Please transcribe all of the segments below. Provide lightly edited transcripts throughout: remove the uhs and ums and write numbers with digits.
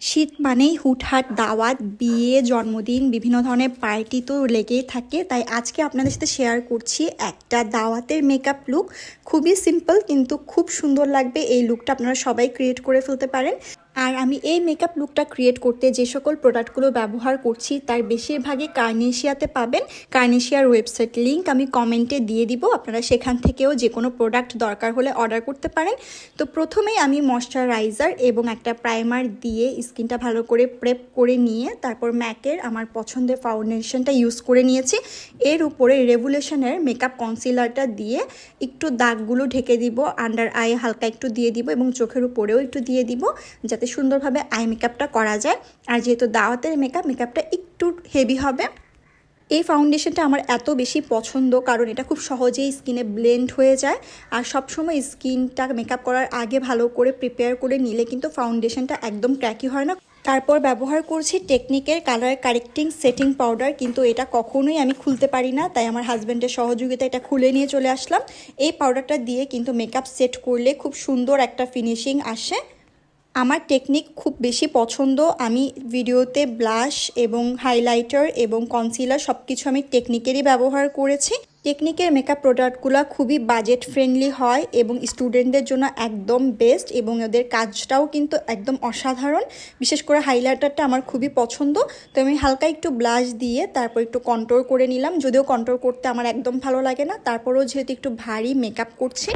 শীত মানেই হুটহাট দাওয়াত, বিয়ে, জন্মদিন, বিভিন্ন ধরনের পার্টি তো লেগেই থাকে। তাই আজকে আপনাদের সাথে শেয়ার করছি একটা দাওয়াতের মেকআপ লুক। খুবই সিম্পল কিন্তু খুব সুন্দর লাগবে। এই লুকটা আপনারা সবাই ক্রিয়েট করে ফেলতে পারেন। আর আমি এই মেকআপ লুকটা ক্রিয়েট করতে যে সকল প্রোডাক্টগুলো ব্যবহার করছি তার বেশিরভাগই কার্নেশিয়াতে পাবেন। কার্নেশিয়ার ওয়েবসাইট লিঙ্ক আমি কমেন্টে দিয়ে দিব, আপনারা সেখান থেকেও যে কোনো প্রোডাক্ট দরকার হলে অর্ডার করতে পারেন। তো প্রথমেই আমি ময়শ্চারাইজার এবং একটা প্রাইমার দিয়ে স্কিনটা ভালো করে প্রেপ করে নিয়ে তারপর ম্যাকের আমার পছন্দের ফাউন্ডেশনটা ইউজ করে নিয়েছি। এর উপরে রেভুলেশনের মেকআপ কনসিলারটা দিয়ে একটু দাগগুলো ঢেকে দিব, আন্ডার আই হালকা একটু দিয়ে দিব এবং চোখের উপরেও একটু দিয়ে দিব যাতে সুন্দরভাবে আই মেকআপটা করা যায়। আর যেহেতু দাওয়াতের মেকআপটা একটু হেভি হবে। এই ফাউন্ডেশনটা আমার এত বেশি পছন্দ কারণ এটা খুব সহজেই স্কিনে ব্লেন্ড হয়ে যায়। আর সবসময় স্কিনটা মেকআপ করার আগে ভালো করে প্রিপেয়ার করে নিলে কিন্তু ফাউন্ডেশনটা একদম ক্র্যাকি হয় না। তারপর ব্যবহার করছি টেকনিকের কালার কারেক্টিং সেটিং পাউডার, কিন্তু এটা কখনোই আমি খুলতে পারি না, তাই আমার হাজব্যান্ডের সহযোগিতা এটা খুলে নিয়ে চলে আসলাম। এই পাউডারটা দিয়ে কিন্তু মেকআপ সেট করলে খুব সুন্দর একটা ফিনিশিং আসে। আমার টেকনিক খুব বেশি পছন্দ। আমি ভিডিওতে ব্লাশ এবং হাইলাইটার এবং কনসিলার সব কিছু আমি টেকনিকেরই ব্যবহার করেছি। টেকনিকের মেকআপ প্রোডাক্টগুলো খুবই বাজেট ফ্রেন্ডলি হয় এবং স্টুডেন্টদের জন্য একদম বেস্ট, এবং ওদের কাজটাও কিন্তু একদম অসাধারণ। বিশেষ করে হাইলাইটারটা আমার খুবই পছন্দ। তো আমি হালকা একটু ব্লাশ দিয়ে তারপর একটু কন্ট্রোল করে নিলাম, যদিও কন্ট্রোল করতে আমার একদম ভালো লাগে না, তারপরেও যেহেতু একটু ভারী মেকআপ করছি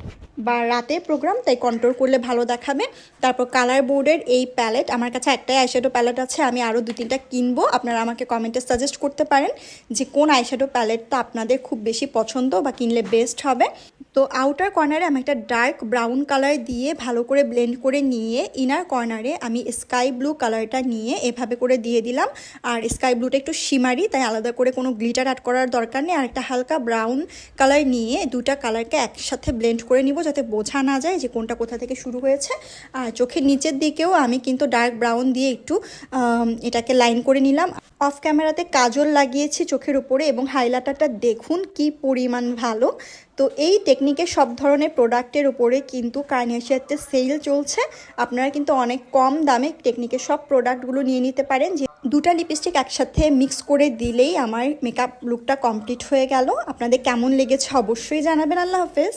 বা রাতের প্রোগ্রাম তাই কন্ট্রোল করলে ভালো দেখাবে। তারপর কালার বোর্ডের এই প্যালেট, আমার কাছে একটাই আইশ্যাডো প্যালেট আছে, আমি আরও 2-3টা কিনবো। আপনারা আমাকে কমেন্টে সাজেস্ট করতে পারেন যে কোন আইশ্যাডো প্যালেটটা আপনাদের খুব বেশি পছন্দ বা কিনলে বেস্ট হবে। তো আউটার কর্নারে আমি একটা ডার্ক ব্রাউন কালার দিয়ে ভালো করে ব্লেন্ড করে নিয়ে ইনার কর্নারে আমি স্কাই ব্লু কালারটা নিয়ে এভাবে করে দিয়ে দিলাম। আর স্কাই ব্লুটা একটু শিমারি, তাই আলাদা করে কোনো গ্লিটার অ্যাড করার দরকার নেই। আর একটা হালকা ব্রাউন কালার নিয়ে দুটা কালারকে একসাথে ব্লেন্ড করে নিব যাতে বোঝা না যায় যে কোনটা কোথা থেকে শুরু হয়েছে। আর চোখের নিচের দিকেও আমি কিন্তু ডার্ক ব্রাউন দিয়ে একটু এটাকে লাইন করে নিলাম। অফ ক্যামেরাতে কাজল লাগিয়েছি চোখের উপরে এবং হাইলাইটারটা দেখুন কি পরিমাণ ভালো। তো এই টেকনিকের সব ধরনের প্রোডাক্টের উপরে কিন্তু কার্নেশিয়াতে সেল চলছে। আপনারা কিন্তু অনেক কম দামে টেকনিকের সব প্রোডাক্টগুলো নিয়ে নিতে পারেন। যে দুটা লিপস্টিক একসাথে মিক্স করে দিলেই আমার মেকআপ লুকটা কমপ্লিট হয়ে গেল। আপনাদের কেমন লেগেছে অবশ্যই জানাবেন। আল্লাহ হাফেজ।